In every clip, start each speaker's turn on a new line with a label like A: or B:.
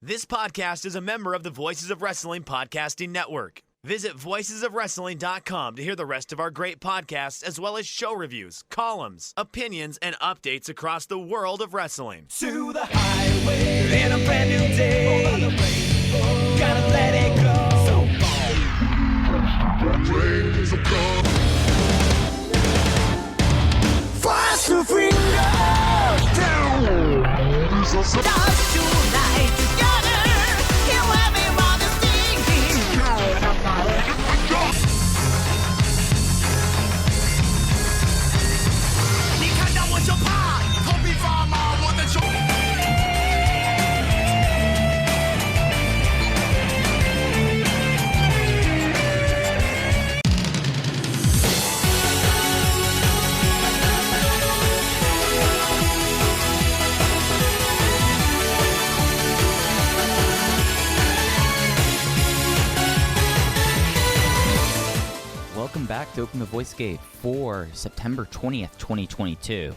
A: This podcast is a member of the Voices of Wrestling Podcasting Network. Visit voicesofwrestling.com to hear the rest of our great podcasts, as well as show reviews, columns, opinions, and updates across the world of wrestling.
B: To the highway in a brand new day. Over the rainbow, gotta let it go. So fast to finger down. Dance tonight together. Here everyone is singing. 你看到我就怕，头皮发麻，我的胸。
C: Welcome back to Open the Voice Gate for September 20th, 2022.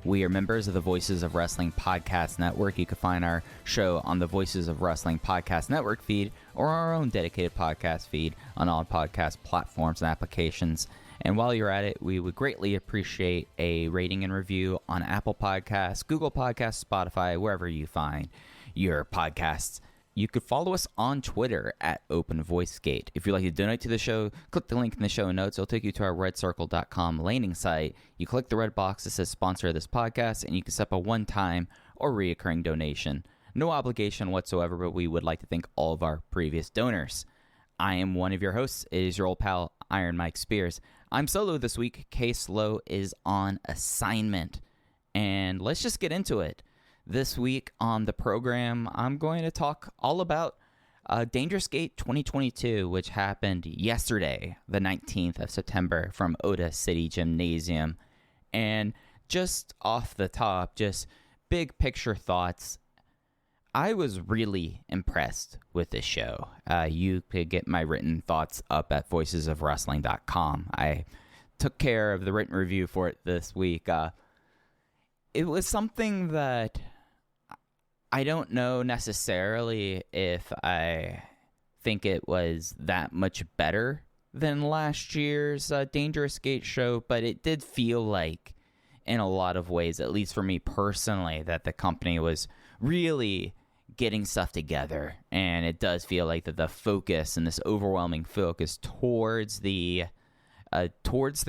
C: We are members of the Voices of Wrestling Podcast Network. You can find our show on the Voices of Wrestling Podcast Network feed or our own dedicated podcast feed on all podcast platforms and applications. And while you're at it, we would greatly appreciate a rating and review on Apple Podcasts, Google Podcasts, Spotify, wherever you find your podcasts. You could follow us on Twitter at OpenVoiceGate. If you'd like to donate to the show, click the link in the show notes. It'll take you to our redcircle.com landing site. You click the red box that says sponsor this podcast, and you can set up a one-time or reoccurring donation. No obligation whatsoever, but we would like to thank all of our previous donors. I am one of your hosts. It is your old pal, Iron Mike Spears. I'm solo this week. Case Low is on assignment. And let's just get into it. This week on the program, I'm going to talk all about Dangerous Gate 2022, which happened yesterday, the 19th of September, from Ota City Gymnasium. And just off the top, just big picture thoughts. I was really impressed with this show. You could get my written thoughts up at voicesofwrestling.com. I took care of the written review for it this week. It was something that I don't know necessarily if I think it was that much better than last year's Dangerous Gate show, but it did feel like, in a lot of ways, at least for me personally, that the company was really getting stuff together. And it does feel like that the focus and this overwhelming focus towards the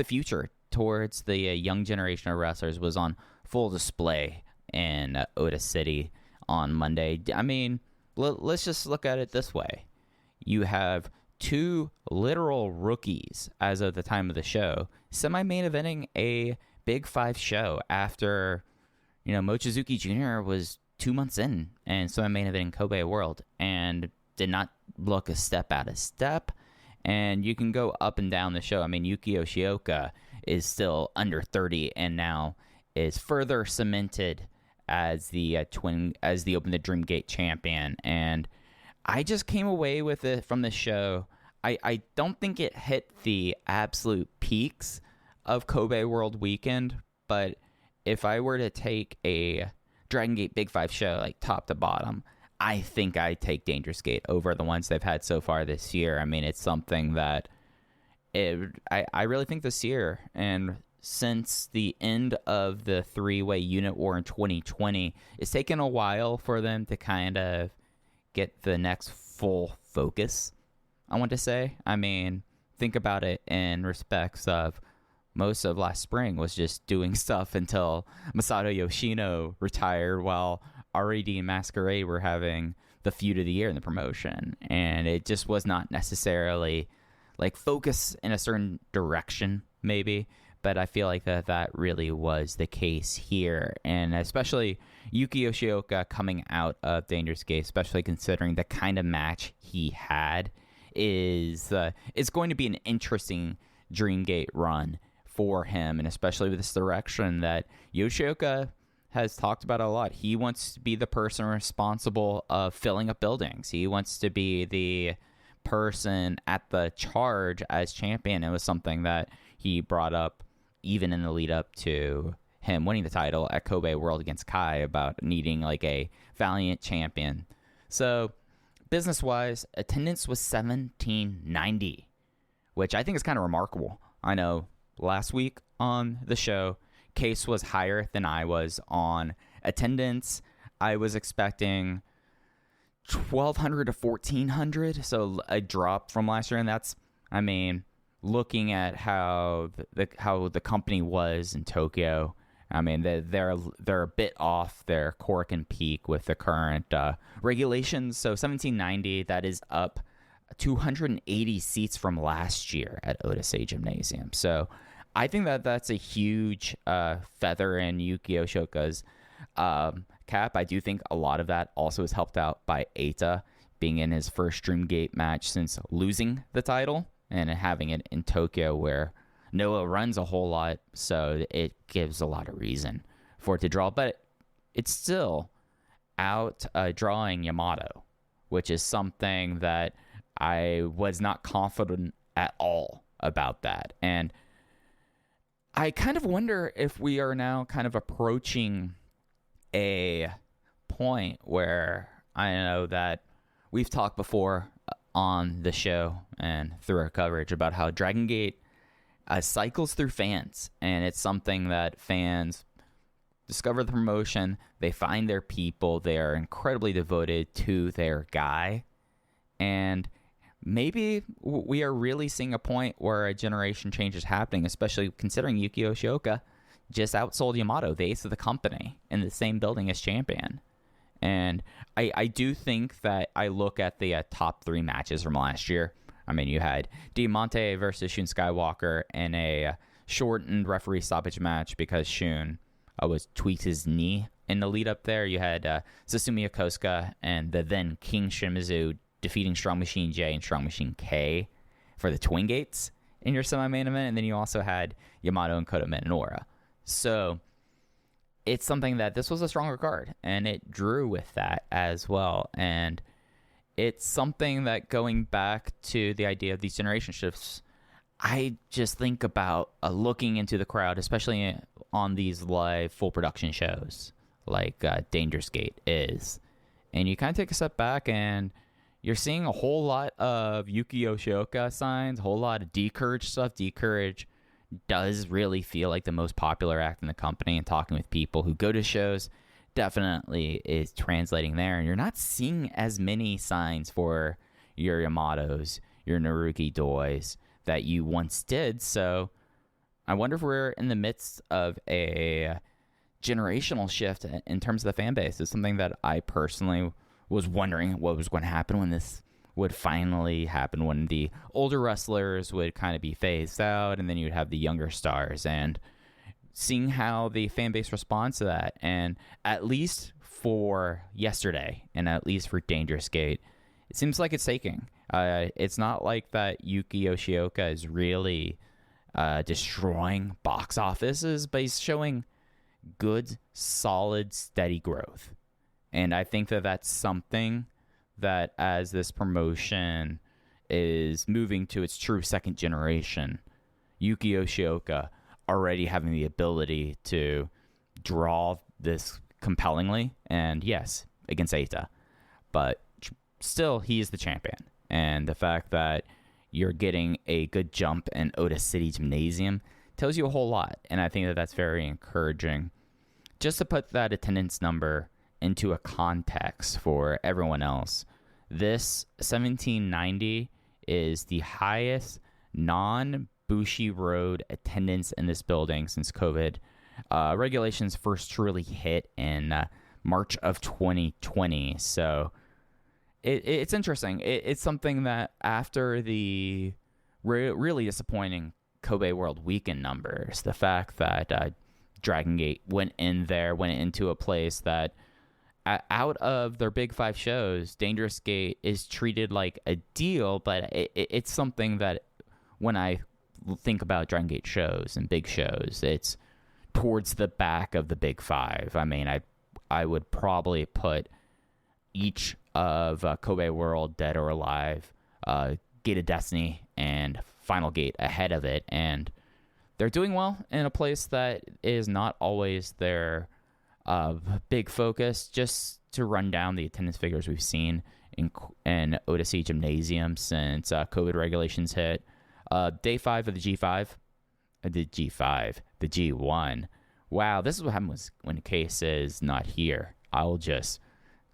C: future, towards the young generation of wrestlers was on full display in Ota City on Monday. I mean, let's just look at it this way. You have two literal rookies as of the time of the show semi-main eventing a Big Five show after, Mochizuki Jr. was 2 months in and semi-main eventing Kobe World and did not look a step out of step. And you can go up and down the show. I mean, Yuki Yoshioka is still under 30 and now is further cemented as the Open the Dreamgate champion. And I just came away with it from the show. I don't think it hit the absolute peaks of Kobe World Weekend, but if I were to take a Dragongate Big Five show, like top to bottom, I think I'd take Dangerous Gate over the ones they've had so far this year. I mean, it's something that I really think this year, and since the end of the three-way unit war in 2020, it's taken a while for them to kind of get the next full focus, I want to say. I mean, think about it in respects of most of last spring was just doing stuff until Masato Yoshino retired while RED and Masquerade were having the feud of the year in the promotion. And it just was not necessarily like focus in a certain direction, maybe. But I feel like that really was the case here. And especially Yuki Yoshioka coming out of Dangerous Gate, especially considering the kind of match he had, is going to be an interesting Dreamgate run for him. And especially with this direction that Yoshioka has talked about a lot. He wants to be the person responsible of filling up buildings. He wants to be the person at the charge as champion. It was something that he brought up even in the lead up to him winning the title at Kobe World against Kai about needing like a valiant champion, So business-wise, attendance was 1790, which I think is kind of remarkable. I know last week on the show, Case was higher than I was on attendance. I was expecting 1,200 to 1,400, so a drop from last year. And that's, I mean, looking at how the company was in Tokyo, I mean, they're a bit off their cork and peak with the current regulations. So 1790, that is up 280 seats from last year at Odyssey Gymnasium. So I think that that's a huge feather in Yuki Yoshioka's cap. I do think a lot of that also is helped out by Eita being in his first Dreamgate match since losing the title and having it in Tokyo, where Noah runs a whole lot, so it gives a lot of reason for it to draw. But it's still out drawing Yamato, which is something that I was not confident at all about that. And I kind of wonder if we are now kind of approaching a point where I know that we've talked before on the show and through our coverage about how Dragongate cycles through fans, and it's something that fans discover the promotion, they find their people, they are incredibly devoted to their guy, and maybe we are really seeing a point where a generation change is happening, especially considering Yuki Yoshioka just outsold Yamato, the ace of the company, in the same building as champion. And I do think that I look at the top three matches from last year. I mean, you had Diamante versus Shun Skywalker in a shortened referee stoppage match because Shun was tweaked his knee in the lead up there. You had Susumu Yokosuka and the then King Shimizu defeating Strong Machine J and Strong Machine K for the Twin Gates in your semi-main event. And then you also had Yamato and Kota Minoura. So it's something that this was a stronger card, and it drew with that as well. And it's something that, going back to the idea of these generation shifts, I just think about looking into the crowd, especially on these live full production shows like Dangerous Gate is. And you kind of take a step back and you're seeing a whole lot of Yuki Yoshioka signs, a whole lot of D-Courage stuff. D-Courage does really feel like the most popular act in the company, and talking with people who go to shows definitely is translating there. And you're not seeing as many signs for your Yamatos, your Naruki Dois that you once did. So I wonder if we're in the midst of a generational shift in terms of the fan base. It's something that I personally was wondering what was going to happen when this would finally happen, when the older wrestlers would kind of be phased out and then you'd have the younger stars, and seeing how the fan base responds to that. And at least for yesterday and at least for Dangerous Gate, it seems like it's taking. It's not like that Yuki Yoshioka is really destroying box offices, but he's showing good, solid, steady growth. And I think that that's something that, as this promotion is moving to its true second generation, Yuki Yoshioka already having the ability to draw this compellingly, and yes, against Eita, but still, he is the champion. And the fact that you're getting a good jump in Oda City Gymnasium tells you a whole lot, and I think that that's very encouraging. Just to put that attendance number into a context for everyone else, this 1790 is the highest non-Bushi Road attendance in this building since COVID regulations first truly hit in March of 2020. So it's interesting. It's something that after the really disappointing Kobe World Weekend numbers, the fact that Dragongate went into a place that, out of their big five shows, Dangerous Gate is treated like a deal, but it's something that when I think about Dragon Gate shows and big shows, it's towards the back of the big five. I mean, I would probably put each of Kobe World, Dead or Alive, Gate of Destiny, and Final Gate ahead of it, and they're doing well in a place that is not always their big focus, just to run down the attendance figures we've seen in Odyssey Gymnasium since COVID regulations hit. Day 5 of the G1. Wow, this is what happens when Case is not here. I'll just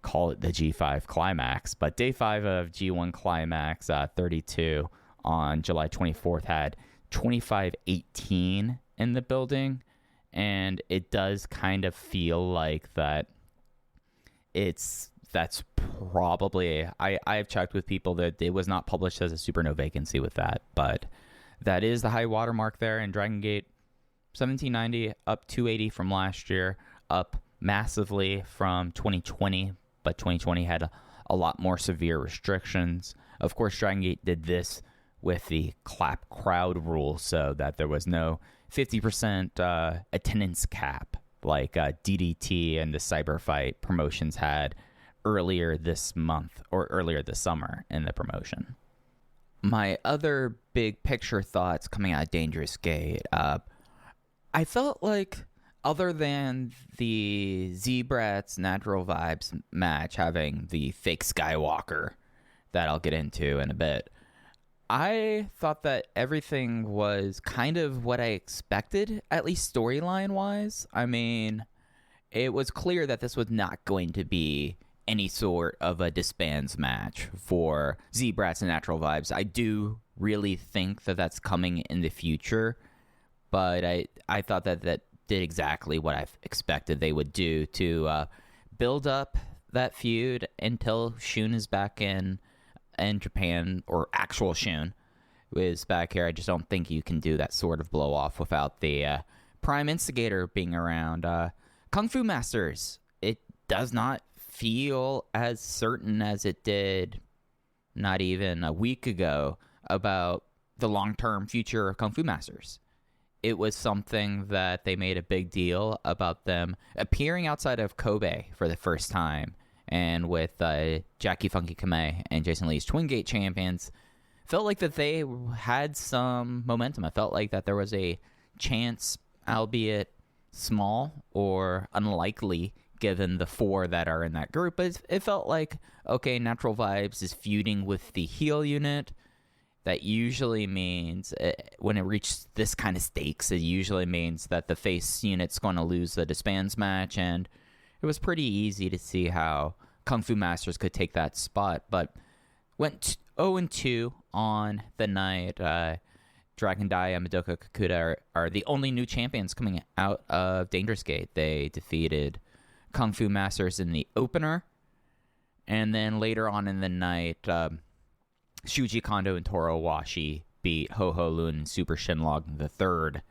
C: call it the G5 Climax. But day 5 of G1 Climax 32 on July 24th had 2518 in the building. And it does kind of feel like that's probably, I've checked with people that it was not published as a super no vacancy with that, but that is the high watermark there. In Dragongate, 1790, up 280 from last year, up massively from 2020, but 2020 had a lot more severe restrictions. Of course, Dragongate did this with the clap crowd rule, so that there was no 50% attendance cap like DDT and the Cyber Fight promotions had earlier this month or earlier this summer in the promotion. My other big picture thoughts coming out of Dangerous Gate, I felt like other than the Z-Brats Natural Vibes match having the fake Skywalker that I'll get into in a bit, I thought that everything was kind of what I expected, at least storyline-wise. I mean, it was clear that this was not going to be any sort of a disbands match for Z-Brats and Natural Vibes. I do really think that that's coming in the future, but I thought that did exactly what I expected they would do to build up that feud until Shun is back in Japan, or actual Shun is back here. I just don't think you can do that sort of blow off without the Prime Instigator being around. Kung Fu Masters, it does not feel as certain as it did not even a week ago about the long-term future of Kung Fu Masters. It was something that they made a big deal about them appearing outside of Kobe for the first time, and with Jackie Funky Kamei and Jason Lee's Twin Gate champions, felt like that they had some momentum. I felt like that there was a chance, albeit small or unlikely, given the 4 that are in that group. But it felt like, okay, Natural Vibes is feuding with the heel unit. That usually means, when it reaches this kind of stakes, it usually means that the face unit's going to lose the disbands match, and it was pretty easy to see how Kung Fu Masters could take that spot, but went 0-2 on the night. Dragon Dai and Madoka Kakuta are the only new champions coming out of Dangerous Gate. They defeated Kung Fu Masters in the opener, and then later on in the night, Shuji Kondo and Toro Washi beat Ho Ho Lun and Super Shinlong the third.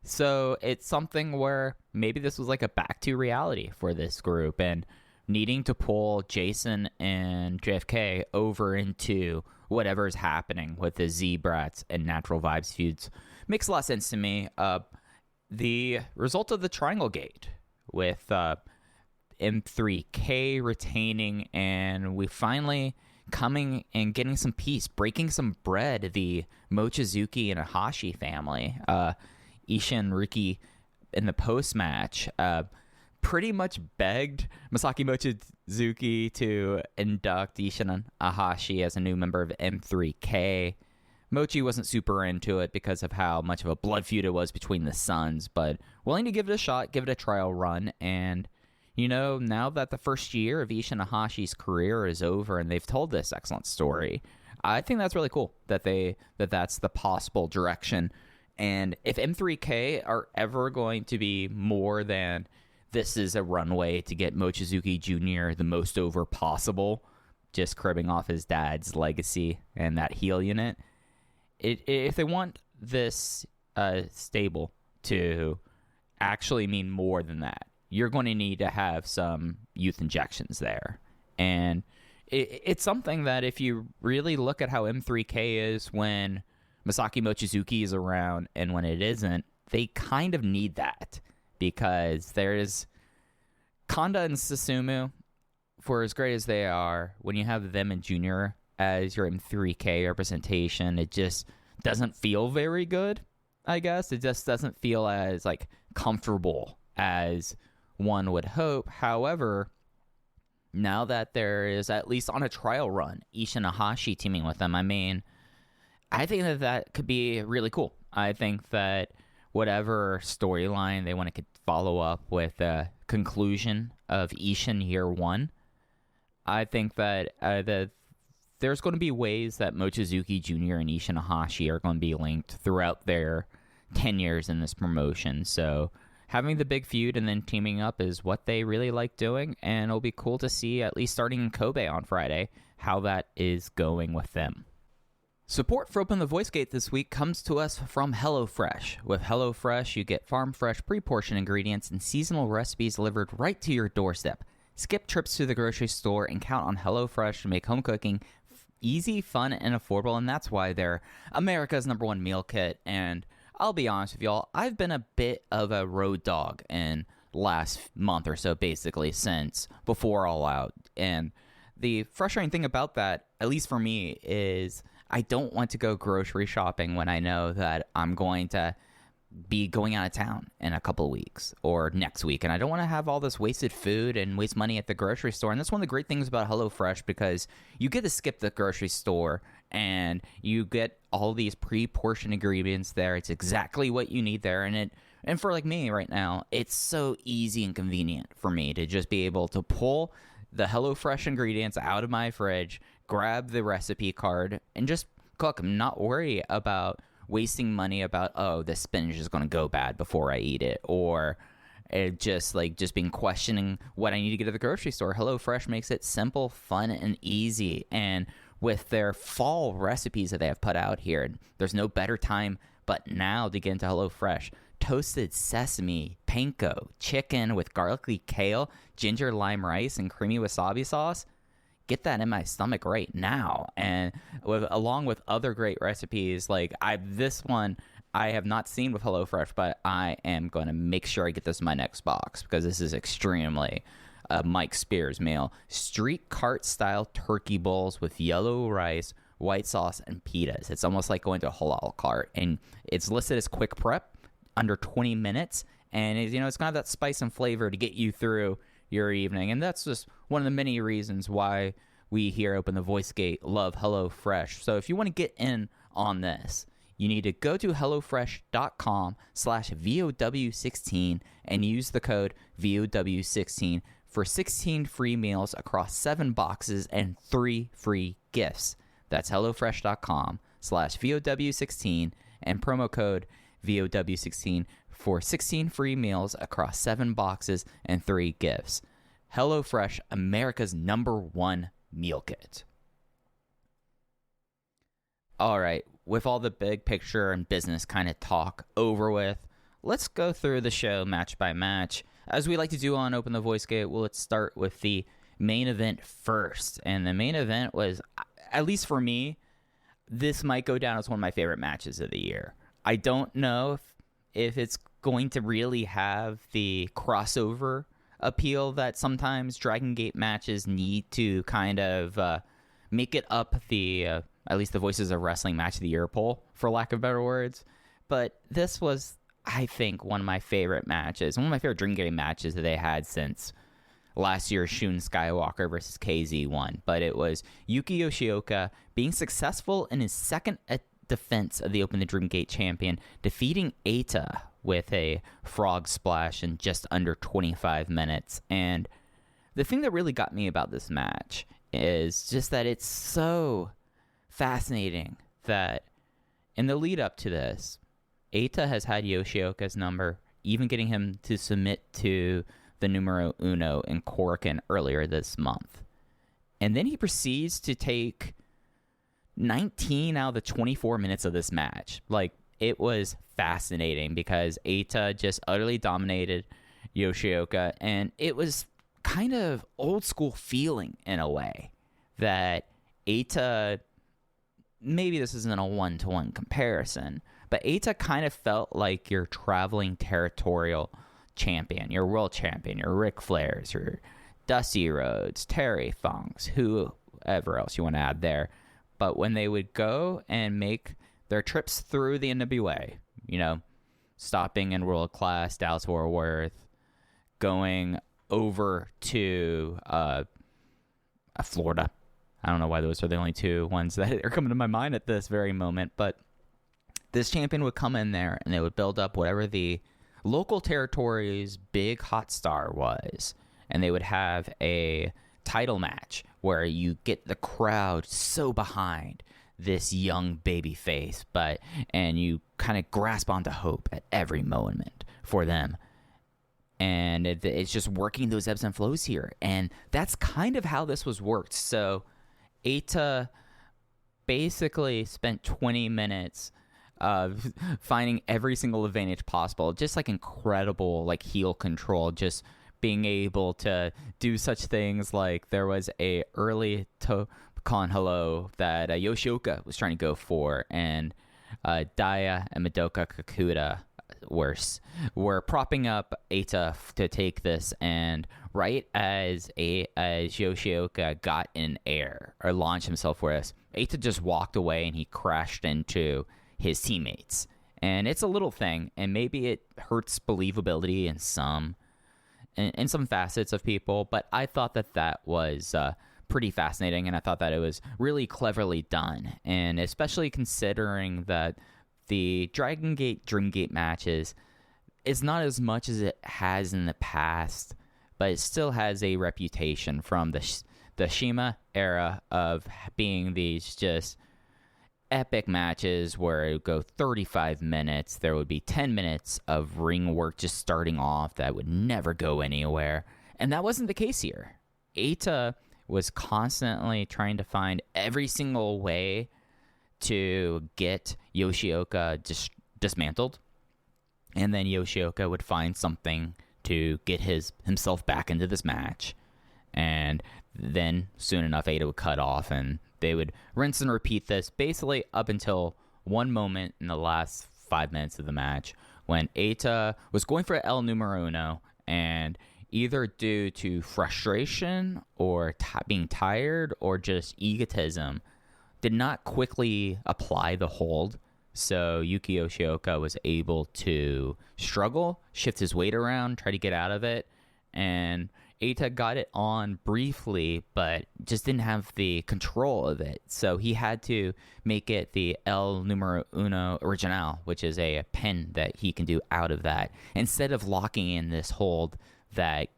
C: So it's something where maybe this was like a back to reality for this group, and needing to pull Jason and JFK over into whatever's happening with the Z-Brats and Natural Vibes feuds makes a lot of sense to me. The result of the Triangle Gate with M3K retaining, and we finally coming and getting some peace, breaking some bread, the Mochizuki and Iihashi family. Isha and Riki in the post-match pretty much begged Masaki Mochizuki to induct Isha and Iihashi as a new member of M3K. Mochi wasn't super into it because of how much of a blood feud it was between the sons, but willing to give it a shot, give it a trial run, and you know, now that the first year of Isha and Ihashi's career is over and they've told this excellent story, I think that's really cool that that's the possible direction. And if M3K are ever going to be more than this is a runway to get Mochizuki Jr. the most over possible, just cribbing off his dad's legacy and that heel unit, if they want this stable to actually mean more than that, you're going to need to have some youth injections there. And it's something that if you really look at how M3K is when Masaki Mochizuki is around and when it isn't, they kind of need that. Because there's Kanda and Susumu, for as great as they are, when you have them and Junior as your M3K representation, it just doesn't feel very good, I guess. It just doesn't feel as like comfortable as one would hope. However, now that there is at least on a trial run, Iihashis teaming with them, I mean, I think that could be really cool. I think that whatever storyline they want to follow up with the conclusion of Ishin Year 1, I think that there's going to be ways that Mochizuki Jr. and Iihashis are going to be linked throughout their tenures in this promotion. So having the big feud and then teaming up is what they really like doing, and it'll be cool to see, at least starting in Kobe on Friday, how that is going with them. Support for Open the Voice Gate this week comes to us from HelloFresh. With HelloFresh, you get farm-fresh, pre-portioned ingredients and seasonal recipes delivered right to your doorstep. Skip trips to the grocery store and count on HelloFresh to make home cooking easy, fun, and affordable, and that's why they're America's #1 meal kit. And I'll be honest with y'all, I've been a bit of a road dog in last month or so, basically, since before All Out. And the frustrating thing about that, at least for me, is I don't want to go grocery shopping when I know that I'm going to be going out of town in a couple of weeks or next week. And I don't want to have all this wasted food and waste money at the grocery store. And that's one of the great things about HelloFresh, because you get to skip the grocery store and you get all these pre-portioned ingredients there. It's exactly what you need there. And for like me right now, it's so easy and convenient for me to just be able to pull the HelloFresh ingredients out of my fridge, grab the recipe card, and just cook. I'm not worried about wasting money about, oh, this spinach is going to go bad before I eat it, or just being questioning what I need to get at the grocery store. HelloFresh makes it simple, fun, and easy. And with their fall recipes that they have put out here, there's no better time but now to get into HelloFresh. Toasted sesame, panko, chicken with garlicky kale, ginger lime rice, and creamy wasabi sauce. Get that in my stomach right now. And along with other great recipes, this one I have not seen with HelloFresh, but I am going to make sure I get this in my next box, because this is extremely Mike Spears meal. Street cart style turkey bowls with yellow rice, white sauce, and pitas. It's almost like going to a halal cart, and it's listed as quick prep, under 20 minutes, and it's going to have that spice and flavor to get you through your evening. And that's just one of the many reasons why we here Open the Voice Gate love HelloFresh. So if you want to get in on this, you need to go to hellofresh.com/VOW16 and use the code VOW16 for 16 free meals across 7 boxes and 3 free gifts. That's hellofresh.com/VOW16 and promo code VOW16 for 16 free meals across 7 boxes and 3 gifts. HelloFresh, America's #1 meal kit. All right, with all the big picture and business kind of talk over with, let's go through the show match by match. As we like to do on Open the Voice Gate, well, let's start with the main event first. And the main event was, at least for me, this might go down as one of my favorite matches of the year. I don't know if it's going to really have the crossover appeal that sometimes Dragongate matches need to kind of make it up the, at least the Voices of Wrestling Match of the Year poll, for lack of better words. But this was, I think, one of my favorite matches, one of my favorite Dragongate matches that they had since last year's Shun Skywalker versus KZ1. But it was Yuki Yoshioka being successful in his second defense of the Open the Dragongate champion, defeating Eita with a frog splash in just under 25 minutes. And the thing that really got me about this match is just that it's so fascinating that in the lead up to this, Eita has had Yoshioka's number, even getting him to submit to the numero uno in Korakuen earlier this month. And then he proceeds to take 19 out of the 24 minutes of this match. It was fascinating because Eita just utterly dominated Yoshioka, and it was kind of old school feeling in a way that Eita, maybe this isn't a one-to-one comparison, but Eita kind of felt like your traveling territorial champion, your world champion, your Ric Flairs, your Dusty Rhodes, Terry Funks, whoever else you want to add there. But when they would go and make their trips through the NWA, stopping in World Class, Dallas Fort Worth, going over to Florida. I don't know why those are the only two ones that are coming to my mind at this very moment, but this champion would come in there and they would build up whatever the local territory's big hot star was, and they would have a title match where you get the crowd so behind this young baby face, and you kind of grasp onto hope at every moment for them. And it's just working those ebbs and flows here. And that's kind of how this was worked. So Eita basically spent 20 minutes finding every single advantage possible. Just like incredible like heel control. Just being able to do such things like there was a early con hello that Yoshioka was trying to go for. And Daya and Madoka Kakuta were propping up Eita to take this, and right as Yoshioka got in air or launched himself for us, Eita just walked away and he crashed into his teammates. And it's a little thing, and maybe it hurts believability in some facets of people, but I thought that was pretty fascinating, and I thought that it was really cleverly done, and especially considering that the Dragongate Dreamgate matches is not as much as it has in the past, but it still has a reputation from the Shima era of being these just epic matches where it would go 35 minutes. There would be 10 minutes of ring work just starting off that would never go anywhere. And that wasn't the case here. Eita was constantly trying to find every single way to get Yoshioka dismantled, and then Yoshioka would find something to get himself back into this match, and then soon enough Eita would cut off, and they would rinse and repeat this basically up until one moment in the last 5 minutes of the match when Eita was going for El Numero Uno, and either due to frustration or being tired or just egotism, did not quickly apply the hold. So Yuki Yoshioka was able to struggle, shift his weight around, try to get out of it. And Eita got it on briefly, but just didn't have the control of it. So he had to make it the El Numero Uno Original, which is a pin that he can do out of that, instead of locking in this hold that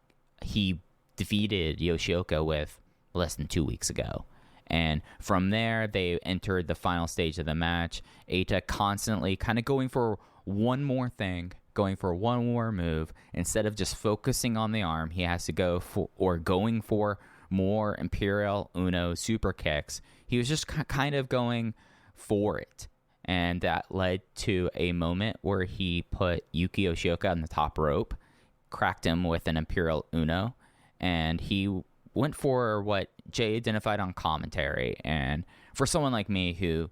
C: he defeated Yoshioka with less than 2 weeks ago. And from there, they entered the final stage of the match. Eita constantly kind of going for one more thing, going for one more move. Instead of just focusing on the arm, he has to go for, or going for more Imperial Uno super kicks. He was just kind of going for it. And that led to a moment where he put Yuki Yoshioka on the top rope, cracked him with an Imperial Uno, and he went for what Jay identified on commentary. And for someone like me who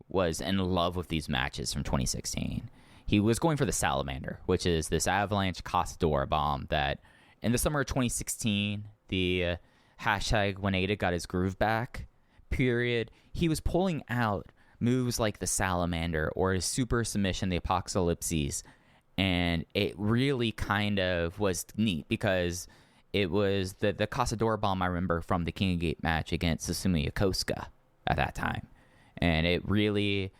C: was in love with these matches from 2016, he was going for the Salamander, which is this avalanche Castador bomb that in the summer of 2016, the hashtag when Eita got his groove back period, he was pulling out moves like the Salamander or his super submission, the Apocalypses. And it really kind of was neat because it was the Castador bomb I remember from the King of Gate match against Susumu Yokosuka at that time. And it really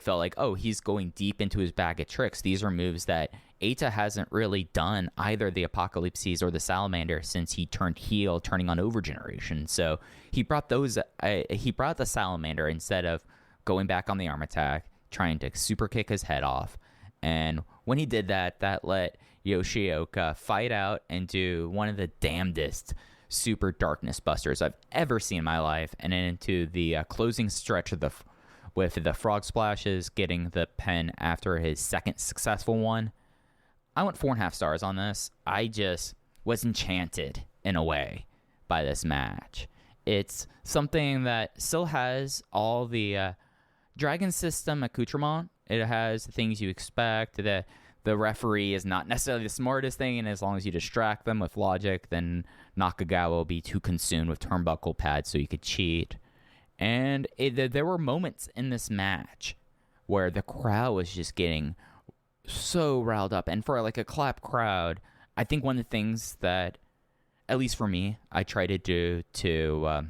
C: felt like, oh, he's going deep into his bag of tricks. These are moves that Eita hasn't really done, either the Apocalypses or the Salamander, since he turned heel, turning on Overgeneration. So he brought the Salamander instead of going back on the arm attack, trying to super kick his head off. And when he did that, that let Yoshioka fight out and do one of the damnedest super darkness busters I've ever seen in my life, and into the closing stretch of with the frog splashes, getting the pin after his second successful one. I went 4.5 stars on this. I just was enchanted in a way by this match. It's something that still has all the Dragon System accoutrement. It has the things you expect. The referee is not necessarily the smartest thing, and as long as you distract them with logic, then Nakagawa will be too consumed with turnbuckle pads so you could cheat. And there were moments in this match where the crowd was just getting so riled up. And for a clap crowd, I think one of the things that, at least for me, I try to do to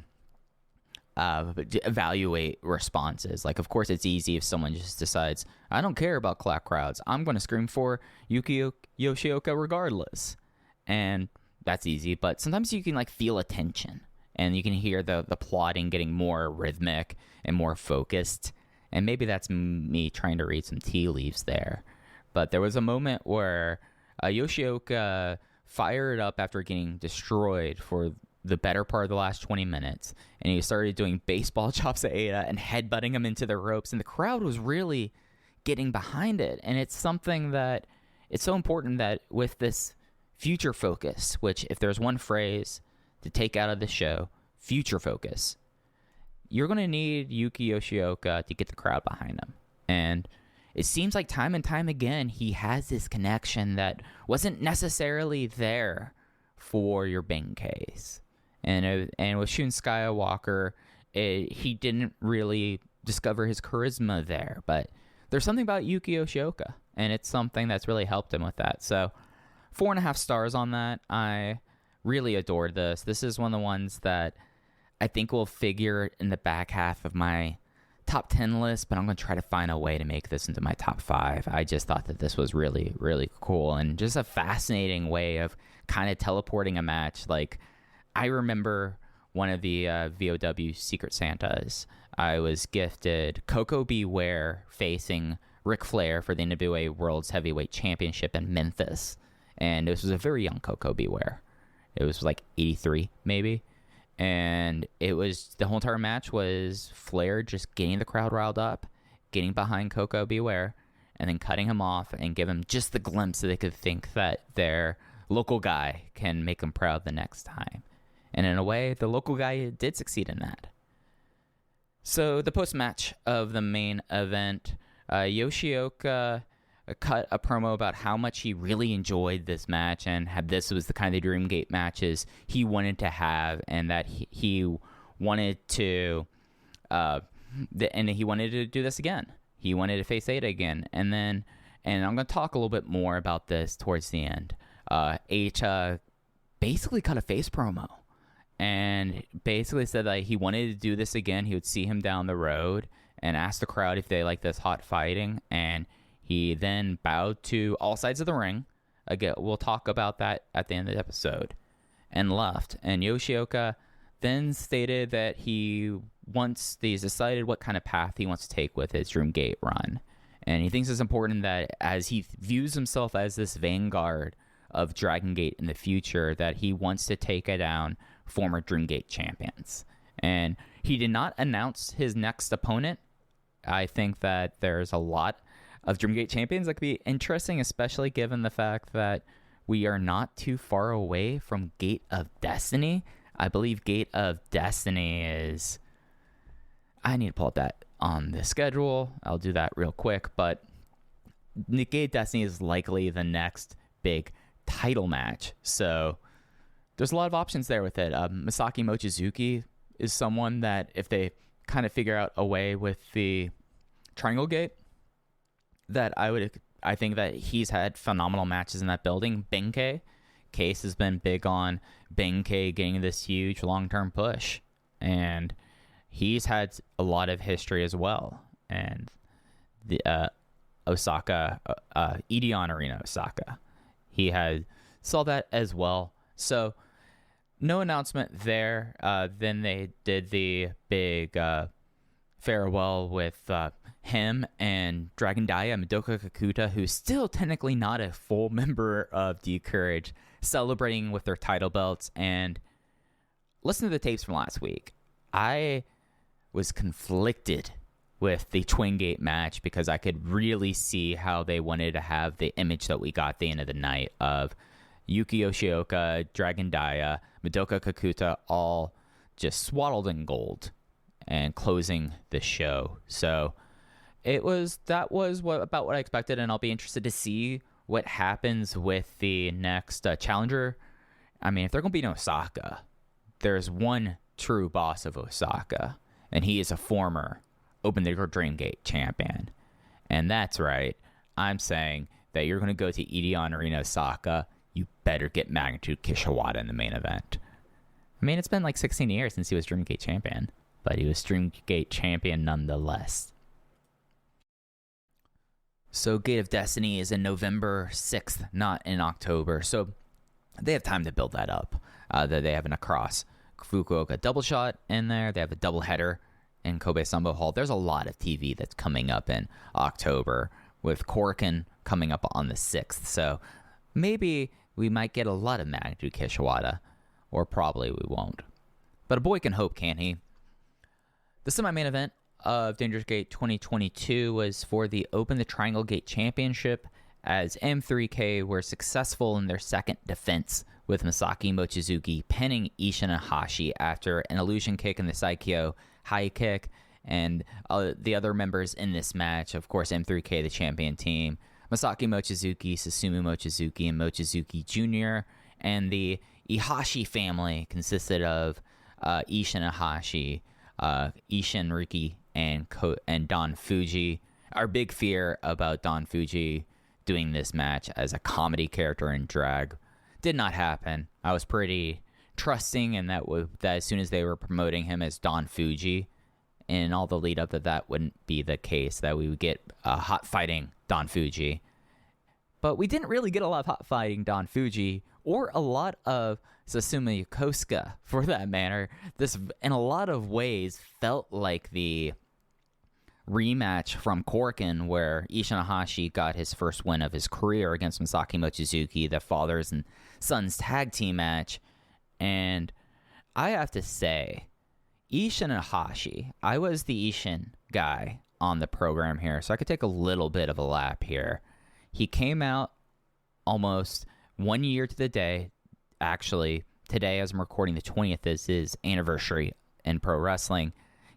C: evaluate responses. Like, of course, it's easy if someone just decides, I don't care about clap crowds. I'm going to scream for Yuki Yoshioka regardless. And that's easy. But sometimes you can, like, feel a tension. And you can hear the plotting getting more rhythmic and more focused. And maybe that's me trying to read some tea leaves there. But there was a moment where Yoshioka fired up after getting destroyed for the better part of the last 20 minutes. And he started doing baseball chops at Eita and headbutting him into the ropes. And the crowd was really getting behind it. And it's something that it's so important that with this future focus, which if there's one phrase to take out of the show, future focus, you're going to need Yuki Yoshioka to get the crowd behind him. And it seems like time and time again, he has this connection that wasn't necessarily there for your Benkeis. And with Shun Skywalker, he didn't really discover his charisma there. But there's something about Yuki Yoshioka, and it's something that's really helped him with that. So 4.5 stars on that. I really adored this. This is one of the ones that I think will figure in the back half of my top 10 list, but I'm going to try to find a way to make this into my top 5. I just thought that this was really, really cool and just a fascinating way of kind of teleporting a match. Like, I remember one of the VOW Secret Santas. I was gifted Coco Beware facing Ric Flair for the NWA World's Heavyweight Championship in Memphis. And this was a very young Coco Beware. It was like 83, maybe. And it was, the whole entire match was Flair just getting the crowd riled up, getting behind Coco Beware, and then cutting him off and give him just the glimpse that they could think that their local guy can make them proud the next time. And in a way, the local guy did succeed in that. So the post-match of the main event, Yoshioka cut a promo about how much he really enjoyed this match and had this was the kind of Dreamgate matches he wanted to have, and that he wanted to and he wanted to do this again. He wanted to face Eita again. And I'm going to talk a little bit more about this towards the end. Eita basically cut a face promo and basically said that he wanted to do this again. He would see him down the road and ask the crowd if they like this hot fighting, and he then bowed to all sides of the ring. Again, we'll talk about that at the end of the episode. And left. And Yoshioka then stated that he's decided what kind of path he wants to take with his Dreamgate run. And he thinks it's important that as he views himself as this vanguard of Dragongate in the future, that he wants to take down former Dreamgate champions. And he did not announce his next opponent. I think that there's a lot of Dreamgate champions that could be interesting, especially given the fact that we are not too far away from Gate of Destiny. I believe Gate of Destiny is... I need to pull up that on the schedule. I'll do that real quick, but the Gate of Destiny is likely the next big title match. So there's a lot of options there with it. Masaki Mochizuki is someone that if they kind of figure out a way with the Triangle Gate, that I think that he's had phenomenal matches in that building. Benkei Case has been big on Benkei getting this huge long-term push, and he's had a lot of history as well. And the Osaka, Edion Arena Osaka, he saw that as well. So no announcement there. Then they did the big farewell with him and Dragon Dia, Madoka Kakuta, who's still technically not a full member of D-Courage, celebrating with their title belts. And listen to the tapes from last week. I was conflicted with the Twin Gate match because I could really see how they wanted to have the image that we got at the end of the night of Yuki Yoshioka, Dragon Dia, Madoka Kakuta, all just swaddled in gold and closing the show. So that was about what I expected, and I'll be interested to see what happens with the next challenger. I mean, if they're going to beat Osaka, there's one true boss of Osaka, and he is a former Open the Door Dreamgate champion. And that's right, I'm saying that you're going to go to Edion Arena Osaka, you better get Magnitude Kishiwada in the main event. I mean, it's been like 16 years since he was Dreamgate champion, but he was Dreamgate champion nonetheless. So Gate of Destiny is in November 6th, not in October. So they have time to build that up. That they have an across Fukuoka double shot in there. They have a double header in Kobe Sambo Hall. There's a lot of TV that's coming up in October, with Korakuen coming up on the 6th. So maybe we might get a lot of Magnitude Kishiwada, or probably we won't. But a boy can hope, can't he? The semi-main event of Dangerous Gate 2022 was for the Open the Triangle Gate Championship, as M3K were successful in their second defense, with Masaki Mochizuki pinning Ishin Iihashi after an illusion kick in the Saikyo high kick. And the other members in this match, of course, M3K, the champion team, Masaki Mochizuki, Susumu Mochizuki, and Mochizuki Jr., and the Iihashi family consisted of Ishin Iihashi, Ishin Riki, and Don Fuji. Our big fear about Don Fuji doing this match as a comedy character in drag did not happen. I was pretty trusting in that as soon as they were promoting him as Don Fuji, and all the lead up that wouldn't be the case, that we would get hot fighting Don Fuji. But we didn't really get a lot of hot fighting Don Fuji, or a lot of Susumu Yokosuka for that matter. This, in a lot of ways, felt like the rematch from Korakuen, where Ishin Iihashi got his first win of his career against Masaki Mochizuki, the fathers and sons tag team match. And I have to say, Ishin Iihashi, I was the Ishin guy on the program here, so I could take a little bit of a lap here. He came out almost 1 year to the day. Actually, today, as I'm recording, the 20th is his anniversary in pro wrestling.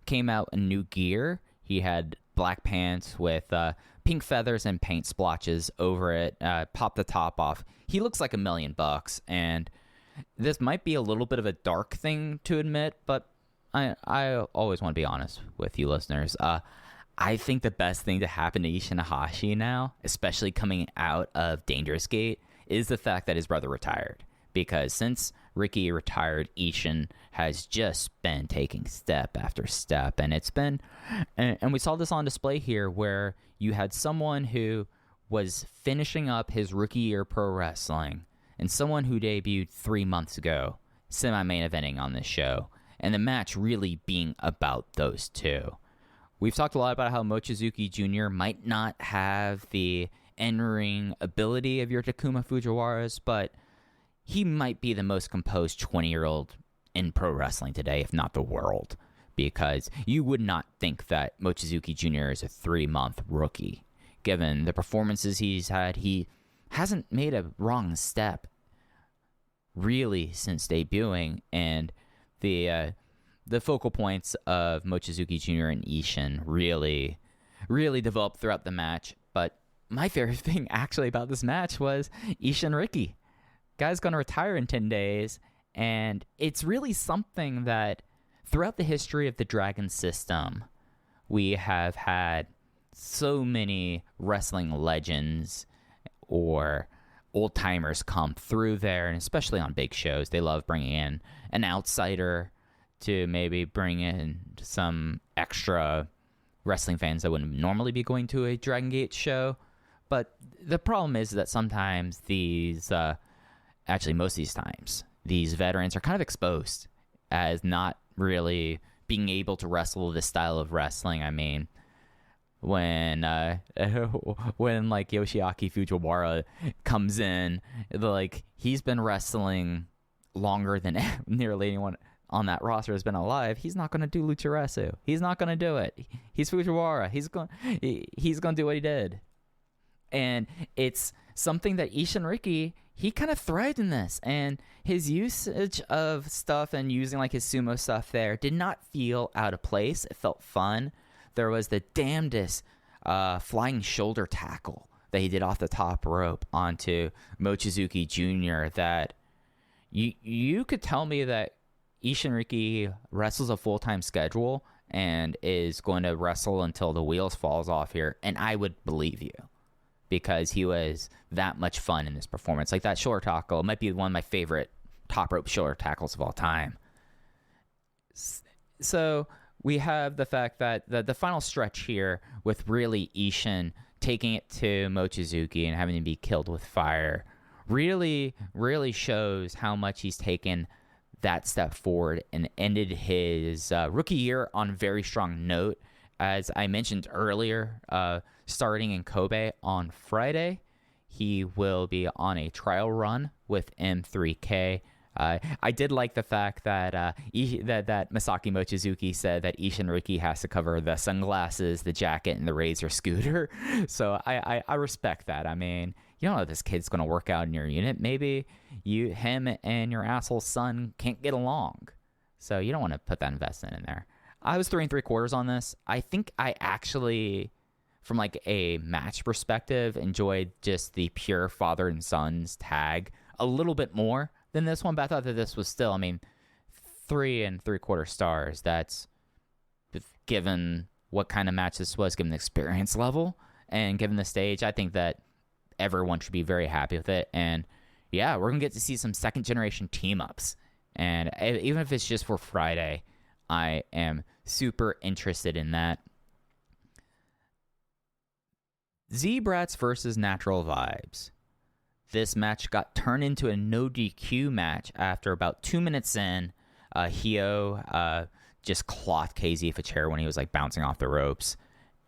C: Came out in new gear. He had black pants with pink feathers and paint splotches over it. Popped the top off. He looks like $1 million, and this might be a little bit of a dark thing to admit, but I always want to be honest with you listeners. I think the best thing to happen to Ishin Iihashi now, especially coming out of Dangerous Gate, is the fact that his brother retired. Because since Ricky retired, Ishin has just been taking step after step. And it's been, and we saw this on display here, where you had someone who was finishing up his rookie year pro wrestling, and someone who debuted 3 months ago, semi-main eventing on this show, and the match really being about those two. We've talked a lot about how Mochizuki Jr. might not have the in-ring ability of your Takuma Fujiwara's, but he might be the most composed 20-year-old in pro wrestling today, if not the world, because you would not think that Mochizuki Jr. is a 3-month rookie. Given the performances he's had, he hasn't made a wrong step really since debuting, and the focal points of Mochizuki Jr. and Ishin really developed throughout the match. But my favorite thing actually about this match was Ishin Riki. Guy's going to retire in 10 days, and it's really something that throughout the history of the Dragon system, we have had so many wrestling legends or old-timers come through there, and especially on big shows, they love bringing in an outsider to maybe bring in some extra wrestling fans that wouldn't normally be going to a Dragongate show. But the problem is that sometimes these, actually most of these times, these veterans are kind of exposed as not really being able to wrestle this style of wrestling. I mean, when like Yoshioka Fujiwara comes in, like, he's been wrestling longer than nearly anyone on that roster has been alive. He's not going to do Lucharesu. He's not going to do it. He's Fujiwara. He's going to do what he did. And it's something that Ishin Riki, he kind of thrived in this, and his usage of stuff and using like his sumo stuff there did not feel out of place. It felt fun. There was the damnedest flying shoulder tackle that he did off the top rope onto Mochizuki Jr. that you could tell me that Ishin Riki wrestles a full-time schedule and is going to wrestle until the wheels falls off here, and I would believe you. because he was that much fun in this performance. Like that shoulder tackle might be one of my favorite top rope shoulder tackles of all time. So we have the fact that the final stretch here with really Ishin taking it to Mochizuki and having to be killed with fire really shows how much he's taken that step forward and ended his rookie year on a very strong note. As I mentioned earlier, starting in Kobe on Friday, he will be on a trial run with M3K. I did like the fact that that Masaki Mochizuki said that Ishin Riki has to cover the sunglasses, the jacket, and the Razor scooter. So I respect that. I mean, you don't know if this kid's going to work out in your unit. Maybe him and your asshole son can't get along. So you don't want to put that investment in there. I was 3 3/4 on this. I think I actually, from like a match perspective, enjoyed just the pure father and sons tag a little bit more than this one, but I thought that this was still, 3 3/4 stars. That's given what kind of match this was, given the experience level, and given the stage. I think that everyone should be very happy with it. And yeah, we're gonna get to see some second generation team ups, and even if it's just for Friday, I am super interested in that. Z-Brats versus Natural Vibes. This match got turned into a no DQ match after about 2 minutes in. Hio just cloth KZ with a chair when he was like bouncing off the ropes.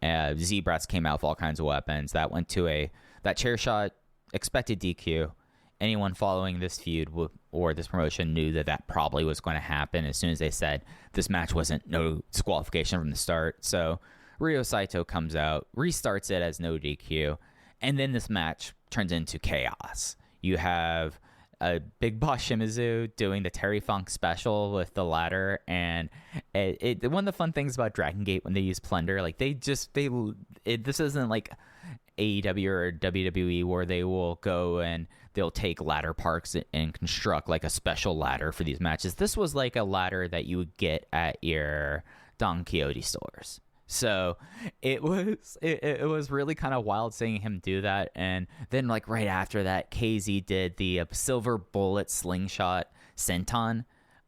C: Z-Brats came out with all kinds of weapons. That went to that chair shot, expected DQ. Anyone following this feud or this promotion knew that probably was going to happen as soon as they said this match wasn't no disqualification from the start. So Ryo Saito comes out, restarts it as no DQ, and then this match turns into chaos. You have Big Boss Shimizu doing the Terry Funk special with the ladder, and one of the fun things about Dragongate when they use Plunder, like this isn't like AEW or WWE where they will go and they'll take ladder parks and construct like a special ladder for these matches. This was like a ladder that you would get at your Don Quixote stores. So it was really kind of wild seeing him do that. And then like right after that, KZ did the silver bullet slingshot senton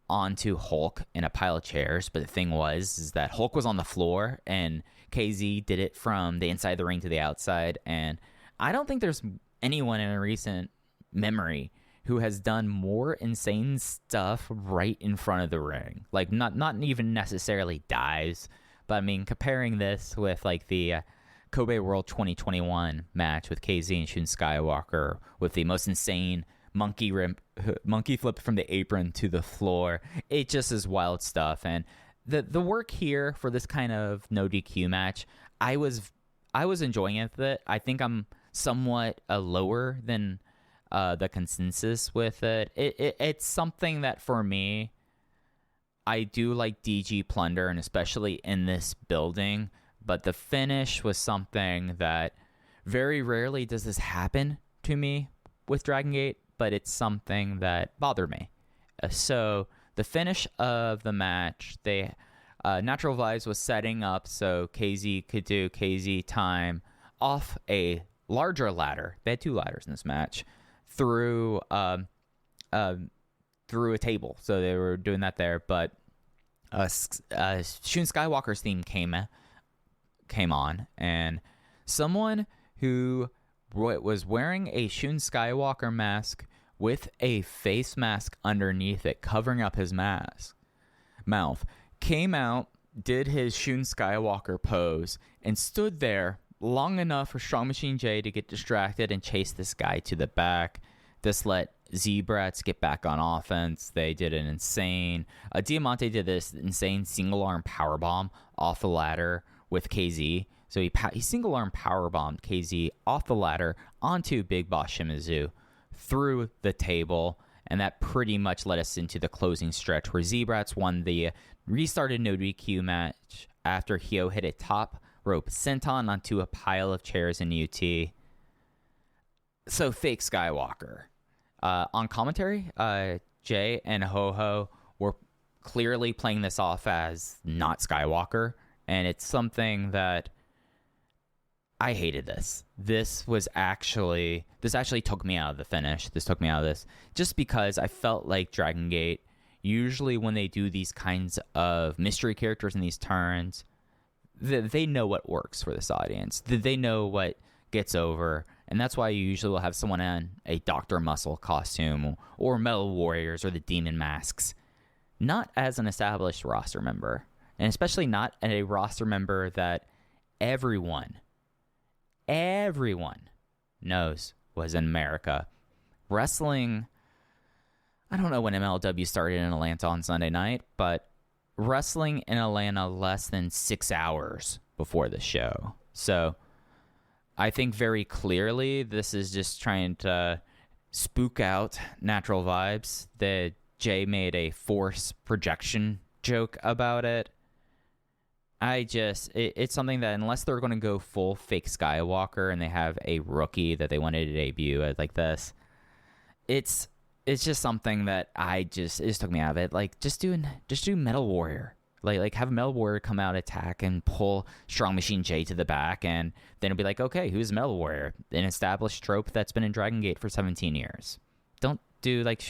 C: onto Hulk in a pile of chairs. But the thing is that Hulk was on the floor and KZ did it from the inside of the ring to the outside. And I don't think there's anyone in a recent memory who has done more insane stuff right in front of the ring. Like not even necessarily dives. But comparing this with like the Kobe World 2021 match with KZ and Shun Skywalker with the most insane monkey flip from the apron to the floor, it just is wild stuff. And the work here for this kind of no DQ match, I was enjoying it. I think I'm somewhat lower than the consensus with it. It's something that for me, I do like DG Plunder, and especially in this building, but the finish was something that very rarely does this happen to me with Dragongate, but it's something that bothered me. So the finish of the match, Natural Vibes was setting up so KZ could do KZ time off a larger ladder. They had 2 ladders in this match through a table, so they were doing that there. But Shun Skywalker's theme came on, and someone who was wearing a Shun Skywalker mask with a face mask underneath it, covering up his mouth, came out, did his Shun Skywalker pose, and stood there long enough for Strong Machine J to get distracted and chase this guy to the back. This let Z-Brats get back on offense. They did an insane... Diamante did this insane single-arm powerbomb off the ladder with KZ. So he single-arm powerbombed KZ off the ladder onto Big Boss Shimizu through the table, and that pretty much led us into the closing stretch where Z-Brats won the restarted no DQ match after Hio hit a top rope senton onto a pile of chairs in UT. So fake Skywalker. On commentary, Jay and Ho-Ho were clearly playing this off as not Skywalker, and it's something that I hated this. This actually took me out of the finish. This took me out of this just because I felt like Dragongate, usually when they do these kinds of mystery characters in these turns, they know what works for this audience. They know what gets over, and that's why you usually will have someone in a Dr. Muscle costume or Metal Warriors or the Demon Masks, not as an established roster member, and especially not a roster member that everyone knows was in America. Wrestling, I don't know when MLW started in Atlanta on Sunday night, but wrestling in Atlanta less than 6 hours before the show. So I think very clearly this is just trying to spook out Natural Vibes. Jay made a force projection joke about it. It's something that unless they're going to go full fake Skywalker and they have a rookie that they wanted to debut at like this, it's just something that it just took me out of it. Like just do Metal Warrior. Like have a Metal Warrior come out, attack, and pull Strong Machine J to the back, and then it'll be like, okay, who's Metal Warrior? An established trope that's been in Dragon Gate for 17 years. Don't do a fake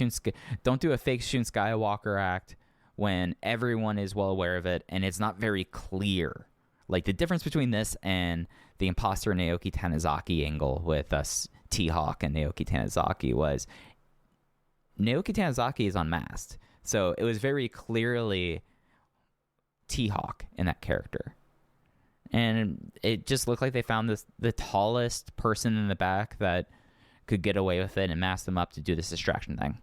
C: Shun Skywalker act when everyone is well aware of it and it's not very clear. Like the difference between this and the imposter Naoki Tanizaki angle with us T-Hawk and Naoki Tanizaki was Naoki Tanizaki is unmasked. So it was very clearly T-Hawk in that character. And it just looked like they found the tallest person in the back that could get away with it and mask them up to do this distraction thing.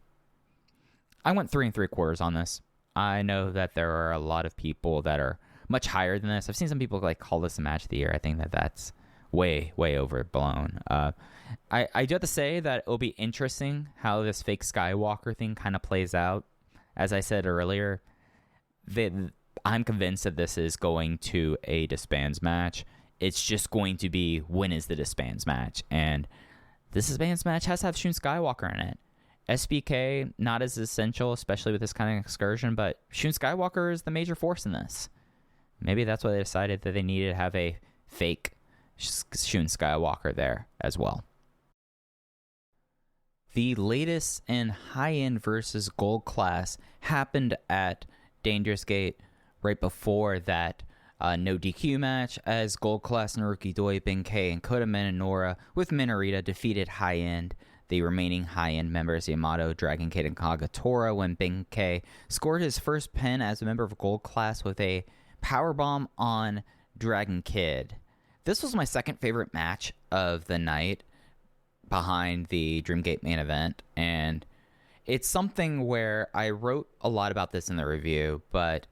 C: I went 3 3/4 on this. I know that there are a lot of people that are much higher than this. I've seen some people like call this a match of the year. I think that's way overblown. I do have to say that it'll be interesting how this fake Skywalker thing kind of plays out. As I said earlier, I'm convinced that this is going to a disbands match. It's just going to be, when is the disbands match? And this disbands match has to have Shun Skywalker in it. SBK, not as essential, especially with this kind of excursion, but Shun Skywalker is the major force in this. Maybe that's why they decided that they needed to have a fake Shun Skywalker there as well. The latest in high-end versus gold class happened at Dangerous Gate right before that no DQ match, as gold class Naruki Doi, Benkei, and Kota Minoura with Minorita defeated high-end. The remaining high-end members, Yamato, Dragongate, and Kagetora, when Benkei scored his first pin as a member of gold class with a powerbomb on Dragon Kid. This was my second favorite match of the night behind the Dreamgate main event, and it's something where I wrote a lot about this in the review, but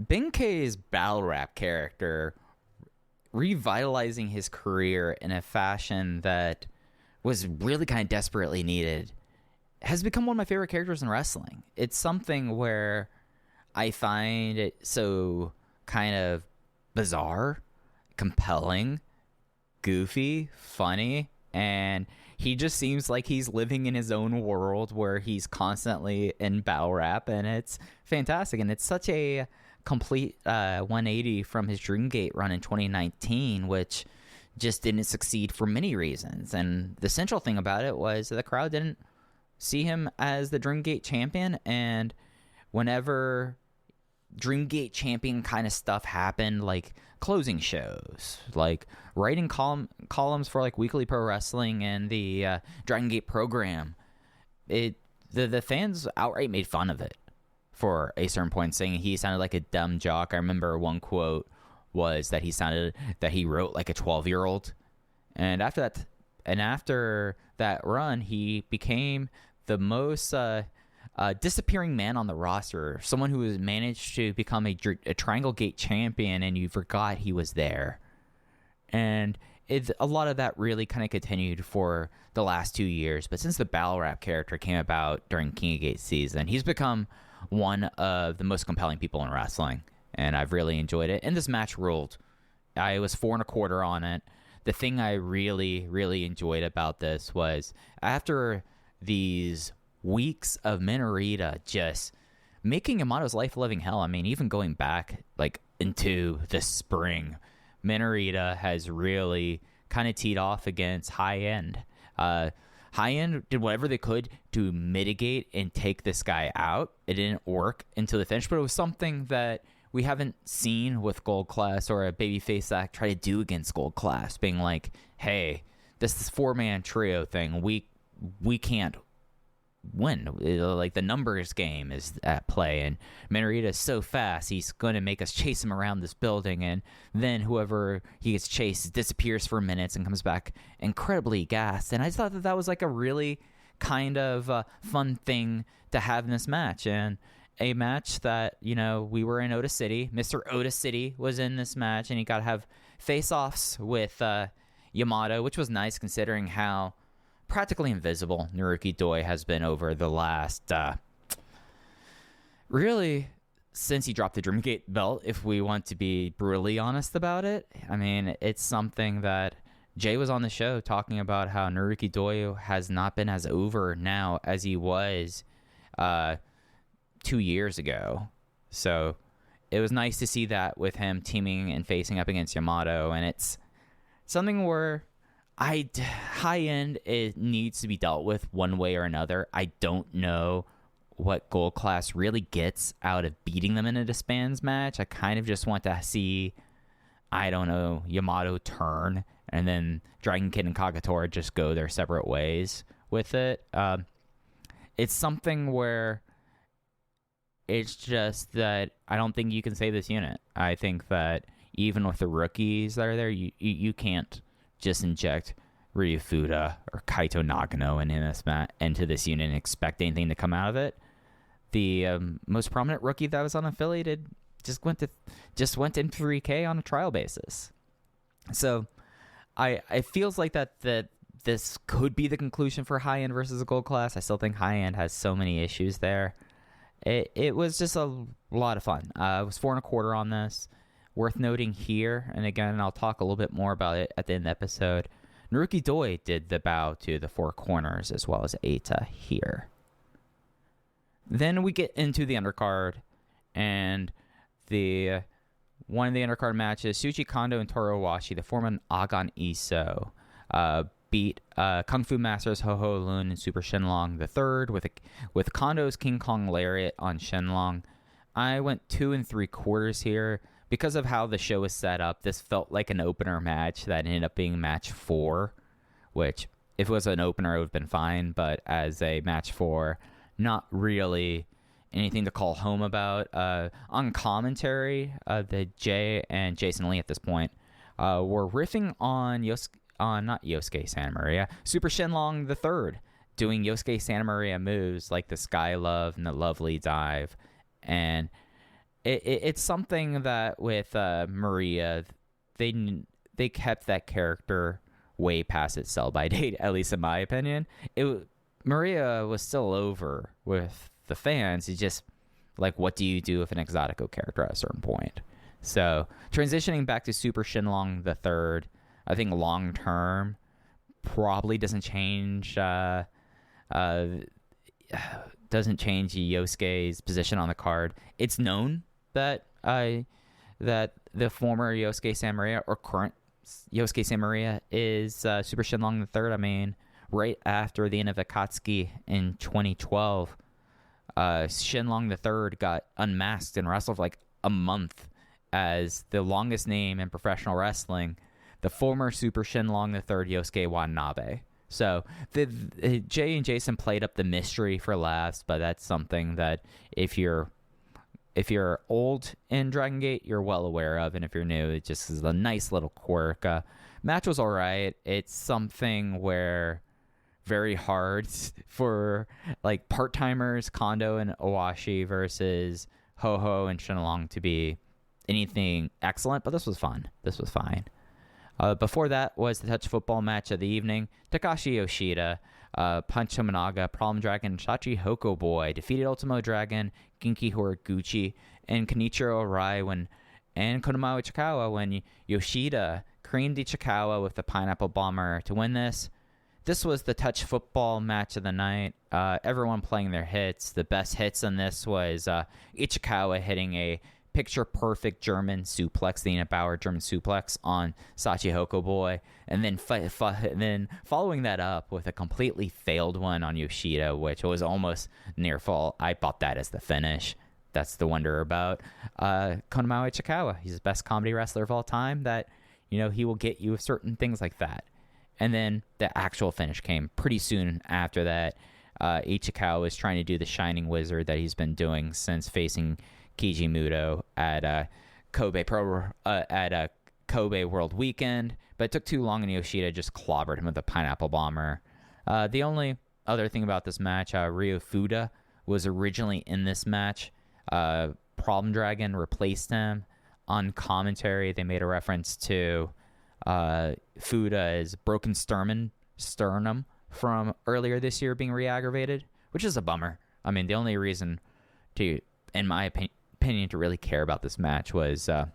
C: Benkei's battle rap character revitalizing his career in a fashion that was really kind of desperately needed has become one of my favorite characters in wrestling. It's something where I find it so kind of bizarre, compelling, goofy, funny, and he just seems like he's living in his own world where he's constantly in battle rap, and it's fantastic. And it's such a complete 180 from his Dreamgate run in 2019, which just didn't succeed for many reasons. And the central thing about it was the crowd didn't see him as the Dreamgate champion, and whenever Dreamgate champion kind of stuff happened, like closing shows, like writing columns for like Weekly Pro Wrestling and the Dragongate program, the fans outright made fun of it for a certain point, saying he sounded like a dumb jock. I remember one quote was that he wrote like a 12-year-old, and after that run, he became the most disappearing man on the roster, someone who has managed to become a Triangle Gate champion, and you forgot he was there. And a lot of that really kind of continued for the last 2 years, but since the battle rap character came about during King of Gate season, he's become one of the most compelling people in wrestling, and I've really enjoyed it. And this match ruled. I was 4 1/4 on it. The thing I really, really enjoyed about this was after these weeks of Minorita just making Yamato's life a living hell. I mean, even going back like into the spring, Minorita has really kind of teed off against High End. High End did whatever they could to mitigate and take this guy out. It didn't work until the finish, but it was something that we haven't seen with Gold Class or a babyface act try to do against Gold Class, being like, hey, this 4-man trio thing, we can't win. Like, the numbers game is at play, and Minorita is so fast, he's going to make us chase him around this building, and then whoever he gets chased disappears for minutes and comes back incredibly gassed. And I just thought that was like a really kind of fun thing to have in this match, and a match that, we were in Otis City. Mr. Otis City was in this match, and he got to have face-offs with Yamato, which was nice considering how practically invisible Naruki Doi has been over the last, really, since he dropped the Dragongate belt, if we want to be brutally honest about it. I mean, it's something that Jay was on the show talking about how Naruki Doi has not been as over now as he was 2 years ago. So it was nice to see that with him teaming and facing up against Yamato, and it's something where High End, it needs to be dealt with one way or another. I don't know what Gold Class really gets out of beating them in a disbands match. I kind of just want to see, I don't know, Yamato turn, and then Dragon Kid and Kagetora just go their separate ways with it. It's something where it's just that I don't think you can save this unit. I think that even with the rookies that are there, you can't just inject Ryufuda or Kaito Nagano into this unit and expect anything to come out of it. The most prominent rookie that was unaffiliated just went in 3K on a trial basis. So it feels like that this could be the conclusion for High End versus Gold Class. I still think High End has so many issues there. It was just a lot of fun. It was 4.25 on this. Worth noting here, and again, I'll talk a little bit more about it at the end of the episode, Naruki Doi did the bow to the Four Corners as well as Eita here. Then we get into the undercard, and one of the undercard matches, Sushi, Condo, and Toro Washi, the former Agon Iso, beat Kung Fu Masters Ho Ho Lun and Super Shenlong the third with Kondo's King Kong Lariat on Shenlong. I went 2 3/4 here. Because of how the show is set up, this felt like an opener match that ended up being match 4, which, if it was an opener, it would have been fine, but as a match 4, not really anything to call home about. On commentary, the Jay and Jason Lee at this point were riffing on not Yosuke Santa Maria, Super Shenlong the third, doing Yosuke Santa Maria moves like the Sky Love and the Lovely Dive, and it's something that with Maria, they kept that character way past its sell-by date, at least in my opinion. Maria was still over with the fans. It's just like, what do you do with an Exotico character at a certain point? So transitioning back to Super Shenlong the third, I think long term probably doesn't change Yosuke's position on the card. It's known that the former Yosuke Santa Maria or current Yosuke Santa Maria is Super Shenlong the third. I mean, right after the end of Akatsuki in 2012, Shenlong the third got unmasked and wrestled for like a month as the longest name in professional wrestling, the former Super Shenlong the third Yosuke Watanabe. So Jay and Jason played up the mystery for laughs, but that's something that if you're old in Dragongate, you're well aware of, and if you're new, it just is a nice little quirk. Match was all right. It's something where very hard for like part-timers, Condo and Owashi versus Ho-Ho and Shenlong to be anything excellent, but this was fun. This was fine. Before that was the touch football match of the evening. Takashi Yoshida, Punch Tominaga, Problem Dragon, Shachi Hoko Boy defeated Ultimo Dragon, Genki Horiguchi, and Kenichiro Arai and Konomawa Ichikawa when Yoshida creamed Ichikawa with the Pineapple Bomber to win this. This was the touch football match of the night. Everyone playing their hits. The best hits on this was Ichikawa hitting a picture-perfect German suplex, the Bauer German suplex on Shachihoko Boy, and then then following that up with a completely failed one on Yoshida, which was almost near fall. I bought that as the finish. That's the wonder about Konomao Ichikawa. He's the best comedy wrestler of all time. That, he will get you certain things like that. And then the actual finish came pretty soon after that. Ichikawa was trying to do the Shining Wizard that he's been doing since facing Keiji Muto at Kobe World Weekend, but it took too long and Yoshida just clobbered him with a Pineapple Bomber. The only other thing about this match, Ryo Fuda was originally in this match. Problem Dragon replaced him. On commentary, they made a reference to Fuda's broken sternum from earlier this year being re-aggravated, which is a bummer. I mean, the only reason to, in my opinion, to really care about this match was to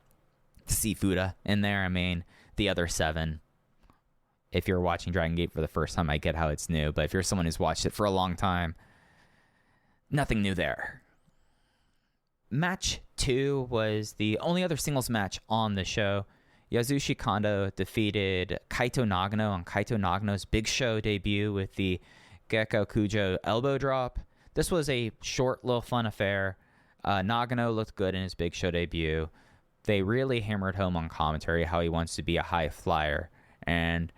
C: see Fuda in there. I mean, the other 7, if you're watching Dragongate for the first time, I get how it's new, but if you're someone who's watched it for a long time, nothing new there. Match 2 was the only other singles match on the show. Yasushi Kondo defeated Kaito Nagano on Kaito Nagano's Big Show debut with the Gekko Kujo elbow drop. This was a short, little fun affair. Nagano looked good in his Big Show debut. They really hammered home on commentary how he wants to be a high flyer. And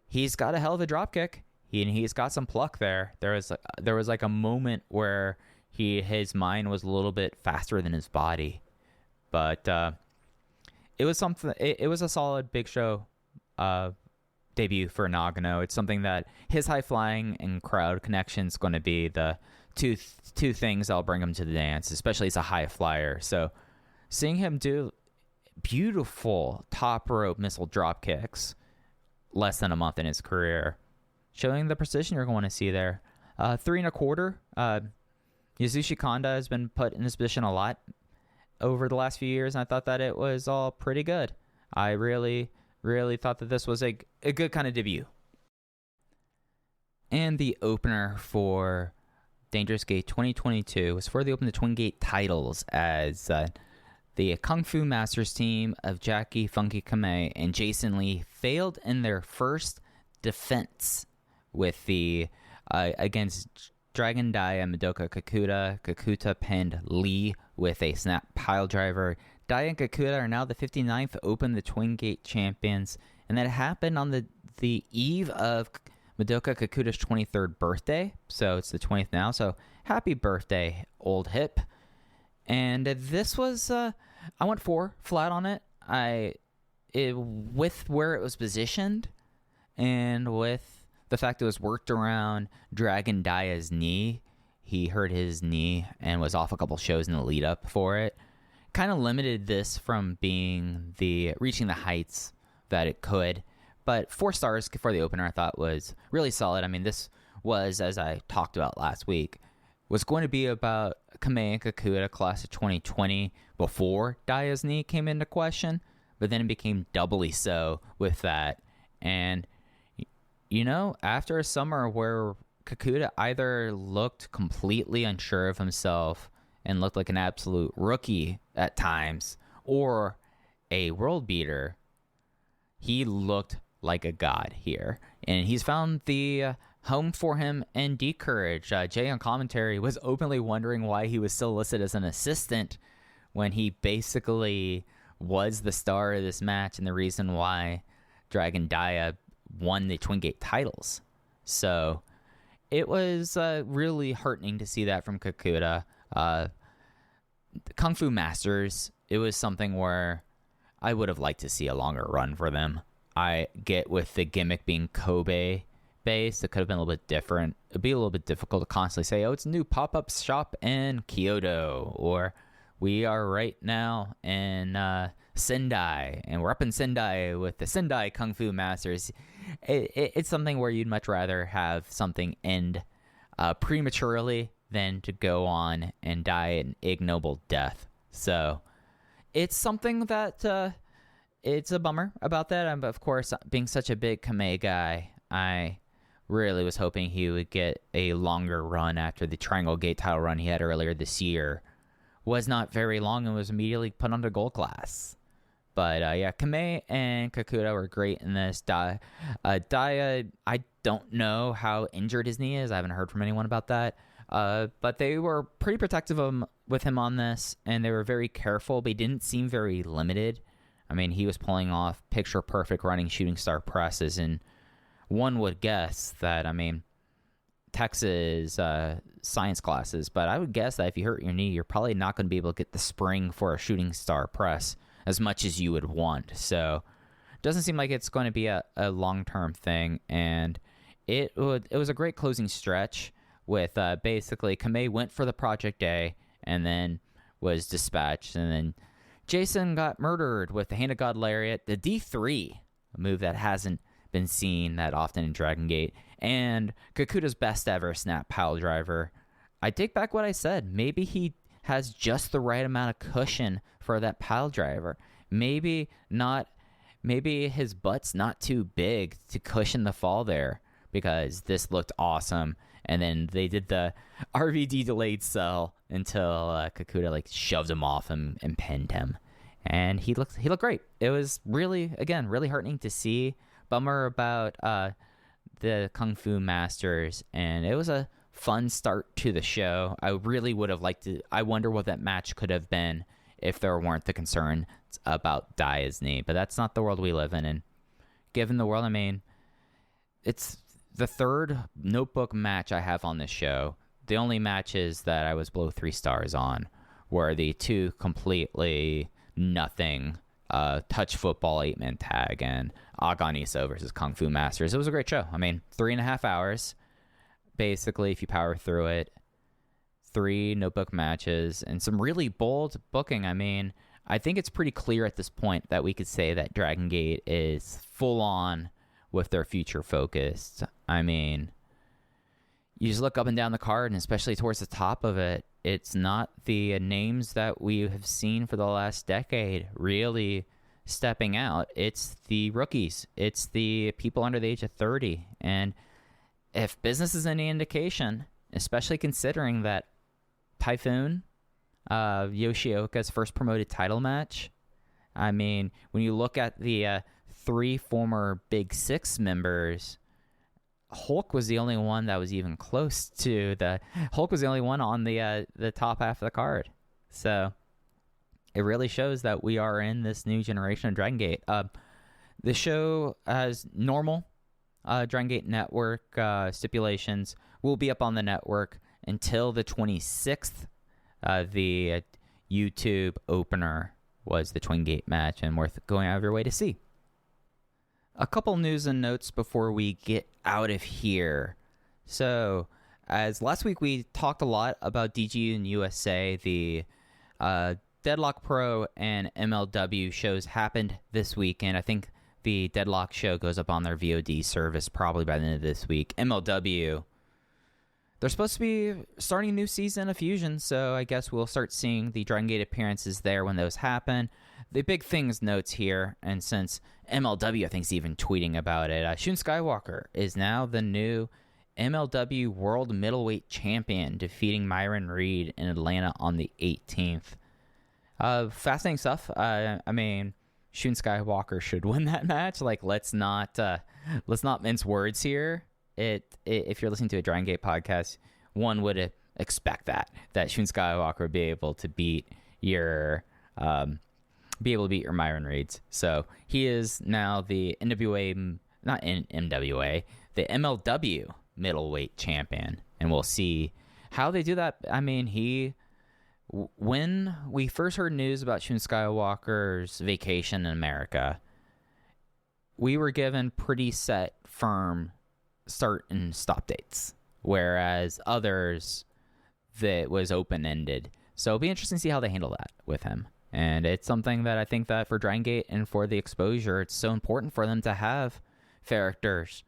C: he's got a hell of a drop kick. He's got some pluck there. There was like a moment where his mind was a little bit faster than his body. But it was something. It was a solid Big Show debut for Nagano. It's something that his high flying and crowd connection is going to be the two things that'll bring him to the dance, especially as a high flyer. So seeing him do beautiful top rope missile drop kicks less than a month in his career, showing the precision you're going to see there. 3 1/4. Yasushi Kondo has been put in this position a lot over the last few years, and I thought that it was all pretty good. I really, really thought that this was a good kind of debut. And the opener for Dangerous Gate 2022 was for the Open the Twin Gate titles, as the Kung Fu Masters team of Jackie Funky Kamei and Jason Lee failed in their first defense with the against Dragon Dia and Madoka Kakuta. Kakuta pinned Lee with a snap pile driver. Dia and Kakuta are now the 59th Open the Twin Gate champions, and that happened on the eve of Madoka Kakuta's 23rd birthday, so it's the 20th now, so happy birthday, old hip. And this was, I went 4 flat on it. With where it was positioned, and with the fact it was worked around Dragon Dia's knee. He hurt his knee and was off a couple shows in the lead up for it. Kind of limited this from being reaching the heights that it could. But 4 stars for the opener I thought was really solid. I mean, this was, as I talked about last week, was going to be about Kamei and Kakuta class of 2020 before Dia's knee came into question. But then it became doubly so with that. And after a summer where Kakuta either looked completely unsure of himself and looked like an absolute rookie at times, or a world beater, he looked like a god here. And he's found the home for him in D-Courage. Jay on commentary was openly wondering why he was still listed as an assistant when he basically was the star of this match and the reason why Dragon Dia won the Twin Gate titles. So it was really heartening to see that from Kakuta. Kung Fu Masters, it was something where I would have liked to see a longer run for them. I get with the gimmick being Kobe based, it could have been a little bit different. It'd be a little bit difficult to constantly say, oh, it's a new pop-up shop in Kyoto, or we are right now in Sendai, and we're up in Sendai with the Sendai Kung Fu Masters. It's something where you'd much rather have something end prematurely than to go on and die an ignoble death. So it's something that it's a bummer about that. Of course, being such a big Kamei guy, I really was hoping he would get a longer run after the Triangle Gate title run he had earlier this year was not very long and was immediately put onto gold class. But yeah, Kamei and Kakuta were great in this. Daya, I don't know how injured his knee is. I haven't heard from anyone about that. But they were pretty protective with him on this, and they were very careful, but he didn't seem very limited. I mean, he was pulling off picture-perfect running shooting star presses, and one would guess that, I mean, Texas science classes, but I would guess that if you hurt your knee, you're probably not going to be able to get the spring for a shooting star press as much as you would want. So it doesn't seem like it's going to be a long-term thing, and it was a great closing stretch with basically Kamei went for the Project A and then was dispatched, and then Jason got murdered with the Hand of God Lariat, the D3, a move that hasn't been seen that often in Dragongate, and Kakuta's best ever snap pile driver. I take back what I said. Maybe he has just the right amount of cushion for that pile driver. Maybe his butt's not too big to cushion the fall there, because this looked awesome. And then they did the RVD delayed sell until Kakuta shoved him off him and pinned him, and he looked great. It was really heartening to see. Bummer about the Kung Fu Masters, and it was a fun start to the show. I really would have liked to. I wonder what that match could have been if there weren't the concerns about Daya's knee, but that's not the world we live in. And given the world, I mean, it's the third notebook match I have on this show. The only matches that I was below 3 stars on were the 2 completely nothing touch football 8-man tag and Aganiso versus Kung Fu Masters. It was a great show. I mean, 3.5 hours, basically, if you power through it. 3 notebook matches and some really bold booking. I mean, I think it's pretty clear at this point that we could say that Dragongate is full on with their future focused. I mean, you just look up and down the card, and especially towards the top of it, it's not the names that we have seen for the last decade really stepping out. It's the rookies. It's the people under the age of 30. And if business is any indication, especially considering that Typhoon, Yoshioka's first promoted title match, I mean, when you look at the 3 former Big Six members, Hulk was the only one that was even close to Hulk was the only one on the top half of the card. So it really shows that we are in this new generation of Dragongate. The show has normal Dragongate Network stipulations will be up on the network until the 26th. The YouTube opener was the Twin Gate match, and worth going out of your way to see. A couple news and notes before we get out of here. So, as last week we talked a lot about DG and USA, the Deadlock Pro and MLW shows happened this week, and I think the Deadlock show goes up on their VOD service probably by the end of this week. MLW, they're supposed to be starting a new season of Fusion, so I guess we'll start seeing the Dragongate appearances there when those happen. The big things notes here, and since MLW I think is even tweeting about it, Shun Skywalker is now the new MLW World Middleweight Champion, defeating Myron Reed in Atlanta on the 18th. Fascinating stuff. I mean, Shun Skywalker should win that match. Let's not mince words here. If you're listening to a Dragongate podcast, one would expect that Shun Skywalker would be able to beat your Myron Reeds. So he is now the NWA, not MWA, the MLW middleweight champion, and we'll see how they do that. I mean, when we first heard news about Shun Skywalker's vacation in America, we were given pretty set, firm start and stop dates, whereas others, that was open-ended. So it'll be interesting to see how they handle that with him. And it's something that I think that for Dragongate and for the exposure, it's so important for them to have characters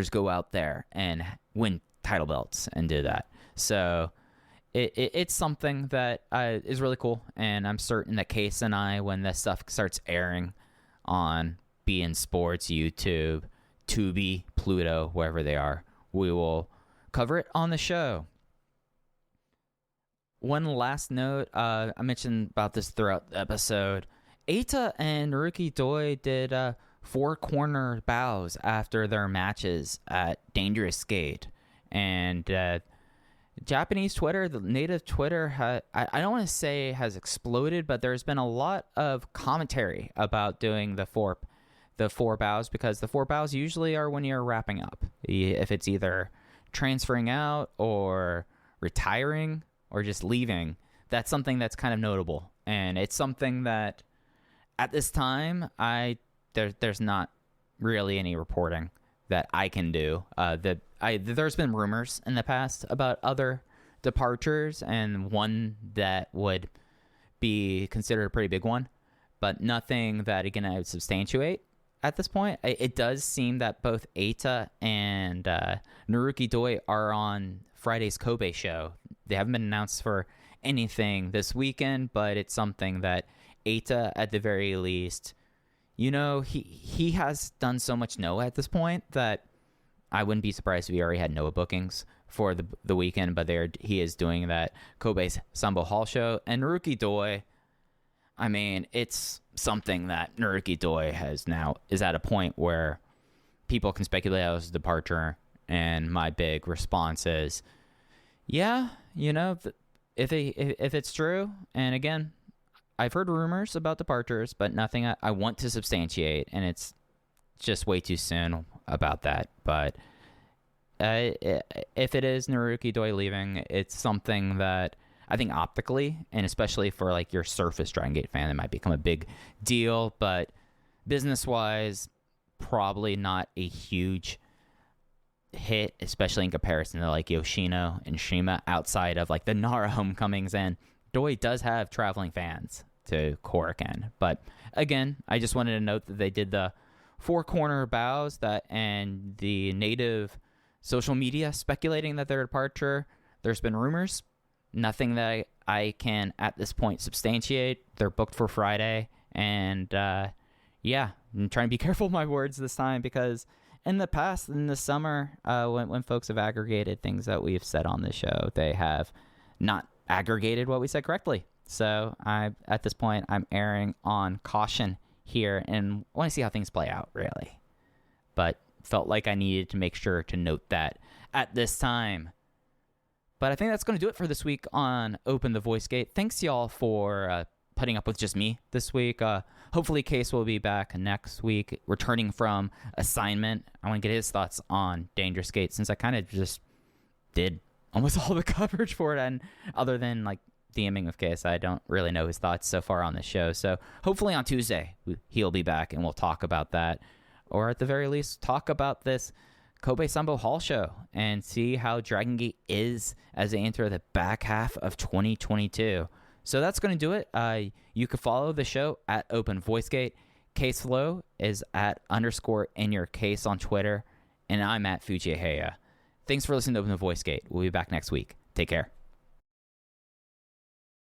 C: go out there and win title belts and do that. So it's something that is really cool, and I'm certain that Case and I, when this stuff starts airing on BN Sports, YouTube, Tubi, Pluto, wherever they are, we will cover it on the show. one last note. I mentioned about this throughout the episode. Eita and Naruki Doi did 4 corner bows after their matches at Dangerous Gate. And Japanese Twitter, the native Twitter, I don't want to say has exploded, but there's been a lot of commentary about doing the four bows, because the 4 bows usually are when you're wrapping up. If it's either transferring out or retiring or just leaving, that's something that's kind of notable. And it's something that at this time, there's not really any reporting that I can do. There's been rumors in the past about other departures, and one that would be considered a pretty big one, but nothing that, again, I would substantiate at this point. It does seem that both Eita and Naruki Doi are on Friday's Kobe show. They haven't been announced for anything this weekend, but it's something that Eita, at the very least, he has done so much Noah at this point that I wouldn't be surprised if he already had Noah bookings for the weekend, but he is doing that Kobe's Sambo Hall show. And Naruki Doi, I mean, it's something that Naruki Doi is at a point where people can speculate as his departure, and my big response is, yeah, if it's true, and again, I've heard rumors about departures, but nothing I want to substantiate, and it's just way too soon about that. But if it is Naruki Doi leaving, it's something that I think optically, and especially for like your surface Dragongate fan, it might become a big deal. But business-wise, probably not a huge hit, especially in comparison to like Yoshino and Shima outside of like the Nara homecomings. And Doi does have traveling fans to Korakuen. But again, I just wanted to note that they did the 4 corner bows, and the native social media speculating that their departure. There's been rumors, nothing that I can at this point substantiate. They're booked for Friday, and I'm trying to be careful with my words this time, because in the past, in the summer, when folks have aggregated things that we've said on the show, they have not aggregated what we said correctly. So at this point, I'm erring on caution here and want to see how things play out, really. But felt like I needed to make sure to note that at this time. But I think that's going to do it for this week on Open the Voice Gate. Thanks, y'all, for putting up with just me this week. Hopefully, Case will be back next week, returning from assignment. I want to get his thoughts on Dangerous Gate, since I kind of just did almost all the coverage for it. And other than like DMing with Case, I don't really know his thoughts so far on the show. So hopefully on Tuesday, he'll be back and we'll talk about that. Or at the very least, talk about this Kobe Sambo Hall show and see how Dragongate is as they enter the back half of 2022. So that's going to do it. You can follow the show at Open VoiceGate. Case Flow is at _InYourCase on Twitter. And I'm at Fujii. Thanks for listening to Open the VoiceGate. We'll be back next week. Take care.